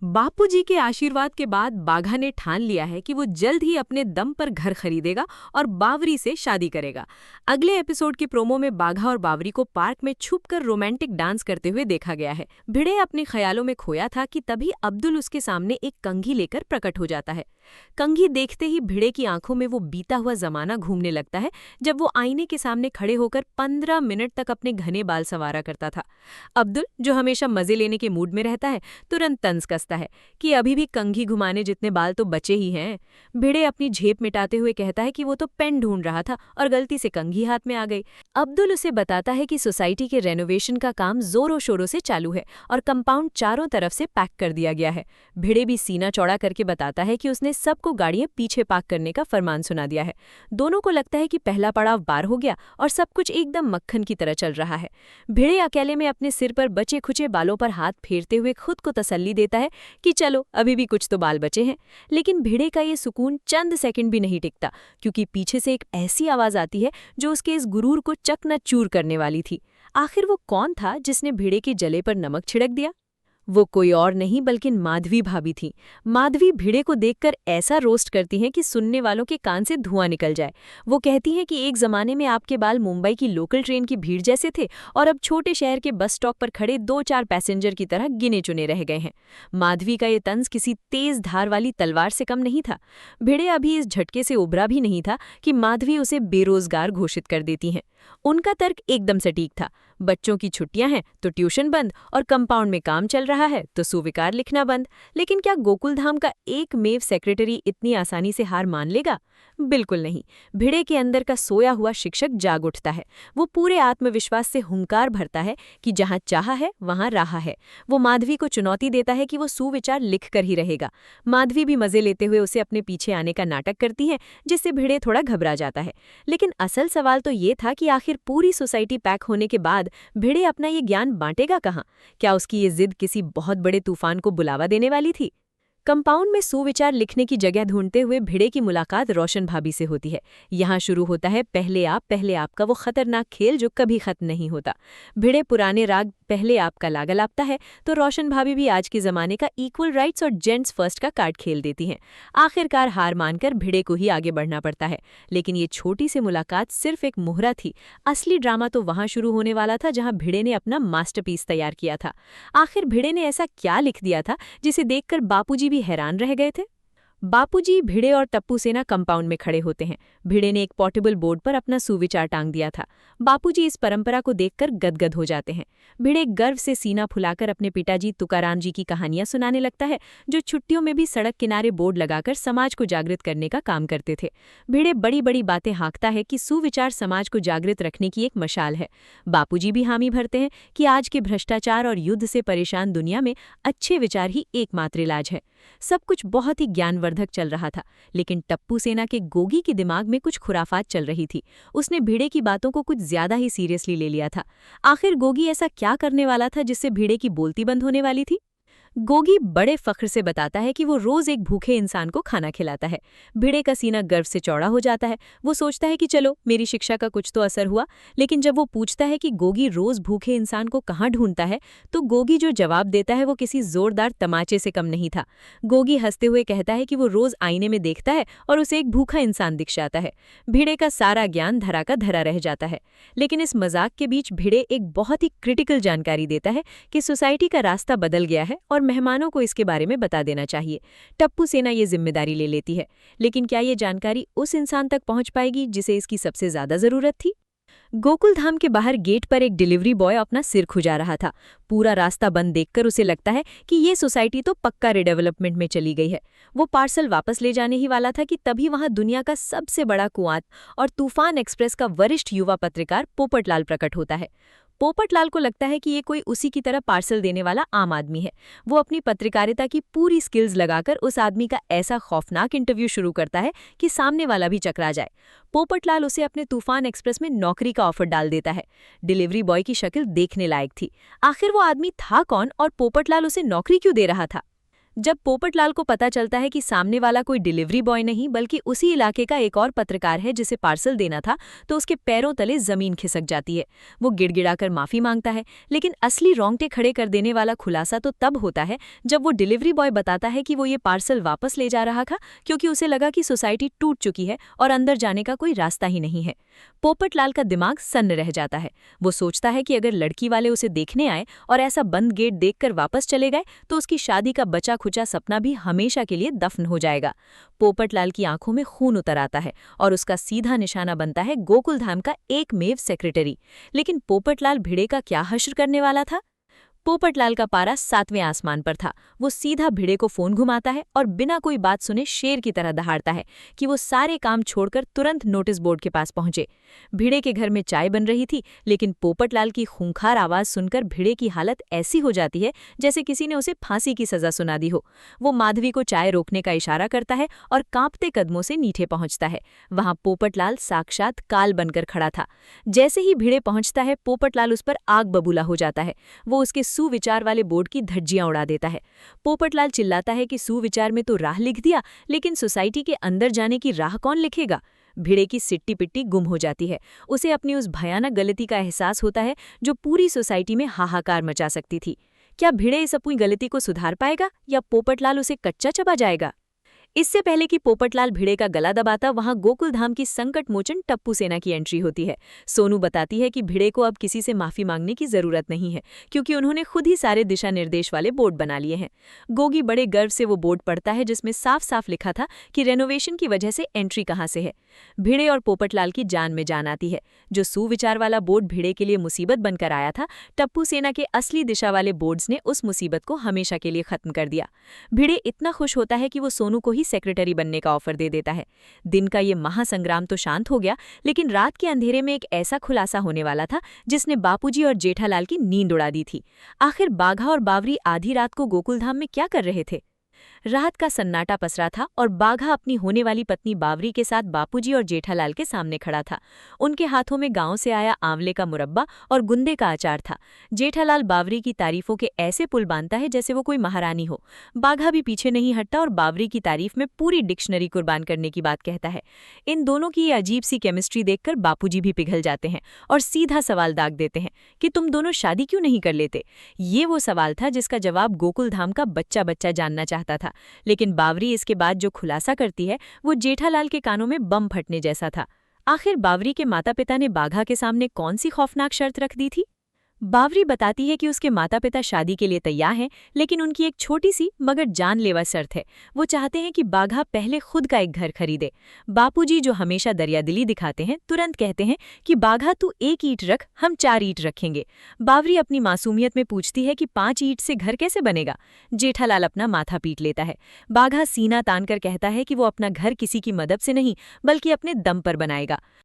बापूजी के आशीर्वाद के बाद बाघा ने ठान लिया है कि वो जल्द ही अपने दम पर घर खरीदेगा और बावरी से शादी करेगा। अगले एपिसोड के प्रोमो में बाघा और बावरी को पार्क में छुपकर रोमांटिक डांस करते हुए देखा गया है। भिड़े अपने ख्यालों में खोया था कि तभी अब्दुल उसके सामने एक कंघी लेकर प्रकट हो जाता है। कंघी देखते ही भिड़े की आंखों में वो बीता हुआ जमाना घूमने लगता है जब वो आईने के सामने खड़े होकर 15 मिनट तक अपने घने बाल संवारा करता था। अब्दुल, जो हमेशा मजे लेने के मूड में रहता है, तुरंत तंज कसता है कि अभी भी कंघी घुमाने जितने बाल तो बचे ही हैं। भिड़े अपनी झेप मिटाते हुए कहता है कि वो तो पेन ढूंढ रहा था और गलती से कंघी हाथ में आ गई। अब्दुल उसे बताता है कि सोसाइटी के रेनोवेशन का काम जोरों शोरों से चालू है और कंपाउंड चारों तरफ से पैक कर दिया गया है। भिड़े भी सीना चौड़ा करके बताता है कि उसने सबको गाड़ियां पीछे पार्क करने का फरमान सुना दिया है। दोनों को लगता है कि पहला पड़ाव पार हो गया और सब कुछ एकदम मक्खन की तरह चल रहा है। भिड़े अकेले में अपने सिर पर बचे खुचे बालों पर हाथ फेरते हुए खुद को तसल्ली देता है कि चलो अभी भी कुछ तो बाल बचे हैं। लेकिन भिड़े का ये सुकून चंद सेकंड भी नहीं टिकता, क्योंकि पीछे से एक ऐसी आवाज आती है जो उसके इस गुरूर को चकनाचूर करने वाली थी। आखिर वो कौन था जिसने भिड़े के जले पर नमक छिड़क दिया? वो कोई और नहीं बल्कि माधवी भाभी थी। माधवी भिड़े को देखकर ऐसा रोस्ट करती हैं कि सुनने वालों के कान से धुआं निकल जाए। वो कहती हैं कि एक जमाने में आपके बाल मुंबई की लोकल ट्रेन की भीड़ जैसे थे और अब छोटे शहर के बस स्टॉप पर खड़े 2-4 पैसेंजर की तरह गिने चुने रह गए हैं। माधवी का ये तंज किसी तेज धार वाली तलवार से कम नहीं था। भिड़े अभी इस झटके से उभरा भी नहीं था कि माधवी उसे बेरोजगार घोषित कर देती हैं। उनका तर्क एकदम सटीक था। बच्चों की छुट्टियां हैं तो ट्यूशन बंद और कंपाउंड में काम चल रहा है तो सुविकार लिखना बंद। लेकिन क्या गोकुलधाम का एकमेव सेक्रेटरी इतनी आसानी से हार मान लेगा? बिल्कुल नहीं। भिड़े के अंदर का सोया हुआ शिक्षक जाग उठता है। वो पूरे आत्मविश्वास से हुंकार भरता है कि जहां चाहा है वहां राह है। वो माधवी को चुनौती देता है कि वो सुविचार लिख कर ही रहेगा। माधवी भी मजे लेते हुए उसे अपने पीछे आने का नाटक करती है, जिससे भिड़े थोड़ा घबरा जाता है। लेकिन असल सवाल तो ये था कि आखिर पूरी सोसाइटी पैक होने के बाद भिड़े अपना ये ज्ञान बांटेगा कहाँ? क्या उसकी ये जिद किसी बहुत बड़े तूफान को बुलावा देने वाली थी? कंपाउंड में सुविचार लिखने की जगह ढूंढते हुए भिड़े की मुलाकात रोशन भाभी से होती है। यहाँ शुरू होता है पहले आप का वो खतरनाक खेल जो कभी खत्म नहीं होता। भिड़े पुराने राग पहले आप का लागा लापता है तो रोशन भाभी भी आज के जमाने का इक्वल राइट्स और जेंट्स फर्स्ट का कार्ड खेल देती हैं। आखिरकार हार मानकर भिड़े को ही आगे बढ़ना पड़ता है। लेकिन ये छोटी सी मुलाकात सिर्फ एक मुहरा थी। असली ड्रामा तो वहां शुरू होने वाला था जहां भिड़े ने अपना मास्टरपीस तैयार किया था। आखिर भिड़े ने ऐसा क्या लिख दिया था जिसे देखकर बापूजी भी हैरान रह गए थे? बापूजी, भिड़े और टप्पू सेना कंपाउंड में खड़े होते हैं। भिड़े ने एक पोर्टेबल बोर्ड पर अपना सुविचार टांग दिया था। बापूजी इस परंपरा को देखकर गदगद हो जाते हैं। भिड़े गर्व से सीना फुलाकर अपने पिताजी तुकाराम जी की कहानियां सुनाने लगता है, जो छुट्टियों में भी सड़क किनारे बोर्ड लगाकर समाज को जागृत करने का काम करते थे। भिड़े बड़ी बड़ी बातें हाँकता है कि सुविचार समाज को जागृत रखने की एक मशाल है। बापूजी भी हामी भरते हैं कि आज के भ्रष्टाचार और युद्ध से परेशान दुनिया में अच्छे विचार ही एकमात्र इलाज है। सब कुछ बहुत ही ज्ञानवर्धक चल रहा था, लेकिन टप्पू सेना के गोगी के दिमाग में कुछ खुराफात चल रही थी। उसने भिड़े की बातों को कुछ ज्यादा ही सीरियसली ले लिया था। आखिर गोगी ऐसा क्या करने वाला था जिससे भिड़े की बोलती बंद होने वाली थी? गोगी बड़े फख्र से बताता है कि वो रोज एक भूखे इंसान को खाना खिलाता है। भिड़े का सीना गर्व से चौड़ा हो जाता है। वो सोचता है कि चलो मेरी शिक्षा का कुछ तो असर हुआ। लेकिन जब वो पूछता है कि गोगी रोज भूखे इंसान को कहाँ ढूंढता है, तो गोगी जो जवाब देता है वो किसी जोरदार तमाचे से कम नहीं था। गोगी हंसते हुए कहता है कि वो रोज आईने में देखता है और उसे एक भूखा इंसान दिख जाता है। भिड़े का सारा ज्ञान धरा का धरा रह जाता है। लेकिन इस मजाक के बीच भिड़े एक बहुत ही क्रिटिकल जानकारी देता है कि सोसाइटी का रास्ता बदल गया है और मेहमानों को इसके बारे में बता देना चाहिए। टप्पू सेना ये जिम्मेदारी ले लेती है। लेकिन क्या ये जानकारी उस इंसान तक पहुंच पाएगी जिसे इसकी सबसे ज्यादा जरूरत थी? गोकुलधाम के बाहर गेट पर एक डिलीवरी बॉय अपना सिर खुजा रहा था। पूरा रास्ता बंद देखकर उसे लगता है कि ये सोसाइटी तो पक्का रिडेवलपमेंट में चली गई है। वो पार्सल वापस ले जाने ही वाला था कि तभी वहां दुनिया का सबसे बड़ा कुआं और तूफान एक्सप्रेस का वरिष्ठ युवा पत्रकार पोपटलाल प्रकट होता है। पोपटलाल को लगता है कि ये कोई उसी की तरह पार्सल देने वाला आम आदमी है। वो अपनी पत्रकारिता की पूरी स्किल्स लगाकर उस आदमी का ऐसा खौफनाक इंटरव्यू शुरू करता है कि सामने वाला भी चकरा जाए। पोपटलाल उसे अपने तूफान एक्सप्रेस में नौकरी का ऑफर डाल देता है। डिलीवरी बॉय की शक्ल देखने लायक थी। आखिर वो आदमी था कौन और पोपटलाल उसे नौकरी क्यों दे रहा था? जब पोपटलाल को पता चलता है कि सामने वाला कोई डिलीवरी बॉय नहीं बल्कि उसी इलाके का एक और पत्रकार है जिसे पार्सल देना था, तो उसके पैरों तले जमीन खिसक जाती है। वो गिड़गिड़ाकर माफी मांगता है, लेकिन असली रोंगटे खड़े कर देने वाला खुलासा तो तब होता है जब वो डिलीवरी बॉय बताता है कि वो ये पार्सल वापस ले जा रहा था क्योंकि उसे लगा कि सोसाइटी टूट चुकी है और अंदर जाने का कोई रास्ता ही नहीं है। पोपटलाल का दिमाग सन्न रह जाता है। वो सोचता है कि अगर लड़की वाले उसे देखने आए और ऐसा बंद गेट देखकर वापस चले गए तो उसकी शादी का बचा खुचा सपना भी हमेशा के लिए दफन हो जाएगा। पोपटलाल की आंखों में खून उतर आता है और उसका सीधा निशाना बनता है गोकुलधाम का एकमेव सेक्रेटरी। लेकिन पोपटलाल भिड़े का क्या हश्र करने वाला था? पोपटलाल का पारा 7वें आसमान पर था। वो सीधा भिड़े को फोन घुमाता है और बिना कोई बात सुने शेर की तरह दहाड़ता है कि वो सारे काम छोड़कर तुरंत नोटिस बोर्ड के पास पहुंचे। भिड़े के घर में चाय बन रही थी, लेकिन पोपटलाल की खूंखार आवाज सुनकर भिड़े की हालत ऐसी हो जाती है जैसे किसी ने उसे फांसी की सजा सुना दी हो। वो माधवी को चाय रोकने का इशारा करता है और कांपते कदमों से नीचे पहुंचता है। वहां पोपटलाल साक्षात काल बनकर खड़ा था। जैसे ही भिड़े पहुंचता है, पोपटलाल उस पर आग बबूला हो जाता है। वो उसके सुविचार वाले बोर्ड की धज्जियां उड़ा देता है। पोपटलाल चिल्लाता है कि सुविचार में तो राह लिख दिया, लेकिन सोसाइटी के अंदर जाने की राह कौन लिखेगा? भिड़े की सिट्टी पिट्टी गुम हो जाती है। उसे अपनी उस भयानक गलती का एहसास होता है जो पूरी सोसाइटी में हाहाकार मचा सकती थी। क्या भिड़े इस अपनी गलती को सुधार पाएगा या पोपटलाल उसे कच्चा चबा जाएगा? इससे पहले कि पोपटलाल भिड़े का गला दबाता, वहां गोकुलधाम की संकट मोचन टप्पू सेना की एंट्री होती है। सोनू बताती है कि भिड़े को अब किसी से माफी मांगने की जरूरत नहीं है क्योंकि उन्होंने खुद ही सारे दिशा निर्देश वाले बोर्ड बना लिए हैं। गोगी बड़े गर्व से वो बोर्ड पढ़ता है जिसमें साफ साफ लिखा था कि रेनोवेशन की वजह से एंट्री कहाँ से है। भिड़े और पोपटलाल की जान में जान आती है। जो सुविचार वाला बोर्ड भिड़े के लिए मुसीबत बनकर आया था, टप्पू सेना के असली दिशा वाले बोर्ड्स ने उस मुसीबत को हमेशा के लिए खत्म कर दिया। भिड़े इतना खुश होता है कि वो सोनू को ही सेक्रेटरी बनने का ऑफर दे देता है। दिन का ये महासंग्राम तो शांत हो गया, लेकिन रात के अंधेरे में एक ऐसा खुलासा होने वाला था जिसने बापूजी और जेठालाल की नींद उड़ा दी थी। आखिर बाघा और बावरी आधी रात को गोकुलधाम में क्या कर रहे थे? रात का सन्नाटा पसरा था और बाघा अपनी होने वाली पत्नी बावरी के साथ बापूजी और जेठालाल के सामने खड़ा था। उनके हाथों में गांव से आया आंवले का मुरब्बा और गुंदे का अचार था। जेठालाल बावरी की तारीफों के ऐसे पुल बांधता है जैसे वो कोई महारानी हो। बाघा भी पीछे नहीं हटता और बावरी की तारीफ में पूरी डिक्शनरी कुर्बान करने की बात कहता है। इन दोनों की ये अजीब सी केमिस्ट्री देखकर बापूजी भी पिघल जाते हैं और सीधा सवाल दाग देते हैं कि तुम दोनों शादी क्यों नहीं कर लेते। ये वो सवाल था जिसका जवाब गोकुलधाम का बच्चा बच्चा जानना चाहता था। लेकिन बावरी इसके बाद जो खुलासा करती है वो जेठालाल के कानों में बम फटने जैसा था। आखिर बावरी के माता पिता ने बाघा के सामने कौन सी खौफनाक शर्त रख दी थी? बावरी बताती है कि उसके माता पिता शादी के लिए तैयार हैं, लेकिन उनकी एक छोटी सी मगर जानलेवा शर्त है। वो चाहते हैं कि बाघा पहले खुद का एक घर खरीदे। बापूजी, जो हमेशा दरियादिली दिखाते हैं, तुरंत कहते हैं कि बाघा तू 1 ईंट रख, हम 4 ईंट रखेंगे। बावरी अपनी मासूमियत में पूछती है कि 5 ईंट से घर कैसे बनेगा? जेठालाल अपना माथा पीट लेता है। बाघा सीना तान कर कहता है कि वो अपना घर किसी की मदद से नहीं बल्कि अपने दम पर बनाएगा।